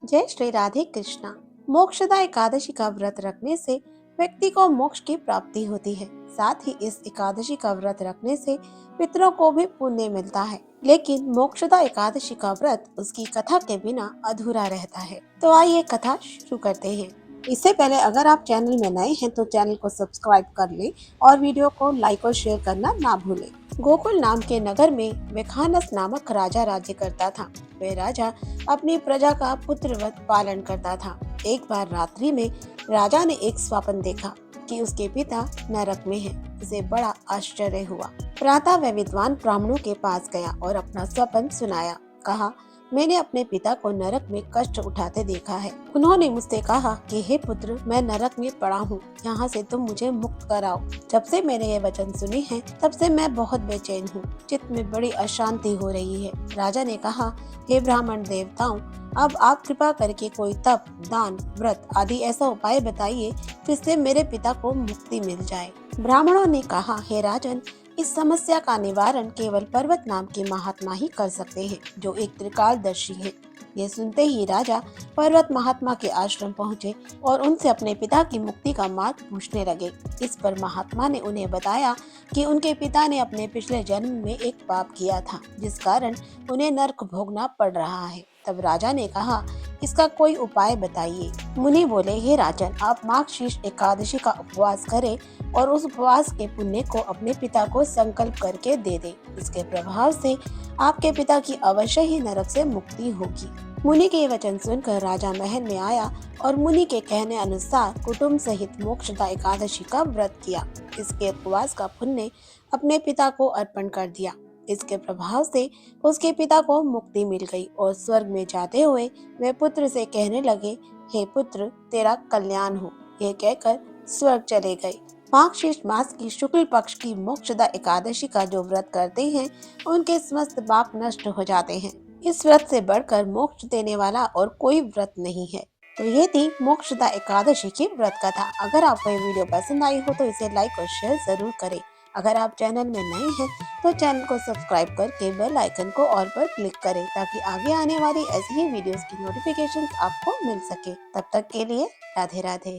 जय श्री राधे कृष्णा। मोक्षदा एकादशी का व्रत रखने से व्यक्ति को मोक्ष की प्राप्ति होती है। साथ ही इस एकादशी का व्रत रखने से पितरों को भी पुण्य मिलता है। लेकिन मोक्षदा एकादशी का व्रत उसकी कथा के बिना अधूरा रहता है। तो आइए कथा शुरू करते हैं। इससे पहले अगर आप चैनल में नए हैं तो चैनल को सब्सक्राइब कर लें और वीडियो को लाइक और शेयर करना ना भूलें। गोकुल नाम के नगर में विखानस नामक राजा राज्य करता था। वह राजा अपनी प्रजा का पुत्रवत पालन करता था। एक बार रात्रि में राजा ने एक स्वप्न देखा कि उसके पिता नरक में हैं। उसे बड़ा आश्चर्य हुआ। प्रातः वह विद्वान ब्राह्मणों के पास गया और अपना स्वप्न सुनाया। कहा, मैंने अपने पिता को नरक में कष्ट उठाते देखा है। उन्होंने मुझसे कहा कि हे पुत्र, मैं नरक में पड़ा हूँ, यहाँ से तुम मुझे मुक्त कराओ। जब से मैंने ये वचन सुने हैं तब से मैं बहुत बेचैन हूँ। चित्त में बड़ी अशांति हो रही है। राजा ने कहा, हे ब्राह्मण देवताओं, अब आप कृपा करके कोई तप, दान, व्रत आदि ऐसा उपाय बताइए जिससे मेरे पिता को मुक्ति मिल जाए। ब्राह्मणों ने कहा, हे राजन, इस समस्या का निवारण केवल पर्वत नाम के महात्मा ही कर सकते हैं, जो एक त्रिकालदर्शी है। ये सुनते ही राजा पर्वत महात्मा के आश्रम पहुँचे और उनसे अपने पिता की मुक्ति का मार्ग पूछने लगे। इस पर महात्मा ने उन्हें बताया कि उनके पिता ने अपने पिछले जन्म में एक पाप किया था, जिस कारण उन्हें नरक भोगना पड़ रहा है। तब राजा ने कहा, इसका कोई उपाय बताइए। मुनि बोले, हे राजन, आप माघशीर्ष एकादशी का उपवास करें और उस उपवास के पुण्य को अपने पिता को संकल्प करके दे दें। इसके प्रभाव से आपके पिता की अवश्य ही नरक से मुक्ति होगी। मुनि के वचन सुनकर राजा महल में आया और मुनि के कहने अनुसार कुटुंब सहित मोक्षदा एकादशी का व्रत किया। इसके उपवास का पुण्य अपने पिता को अर्पण कर दिया। इसके प्रभाव से उसके पिता को मुक्ति मिल गई और स्वर्ग में जाते हुए वे पुत्र से कहने लगे, हे पुत्र, तेरा कल्याण हो। यह कहकर स्वर्ग चले गए। माघशीर्ष मास की शुक्ल पक्ष की मोक्षदा एकादशी का जो व्रत करते हैं उनके समस्त पाप नष्ट हो जाते हैं। इस व्रत से बढ़कर मोक्ष देने वाला और कोई व्रत नहीं है। तो ये थी मोक्षदा एकादशी की व्रत कथा। अगर आपको ये वीडियो पसंद आई हो तो इसे लाइक और शेयर जरूर करें। अगर आप चैनल में नए हैं तो चैनल को सब्सक्राइब करके बेल आइकन को ऑल पर क्लिक करें ताकि आगे आने वाली ऐसी ही वीडियोस की नोटिफिकेशंस आपको मिल सके। तब तक के लिए राधे राधे।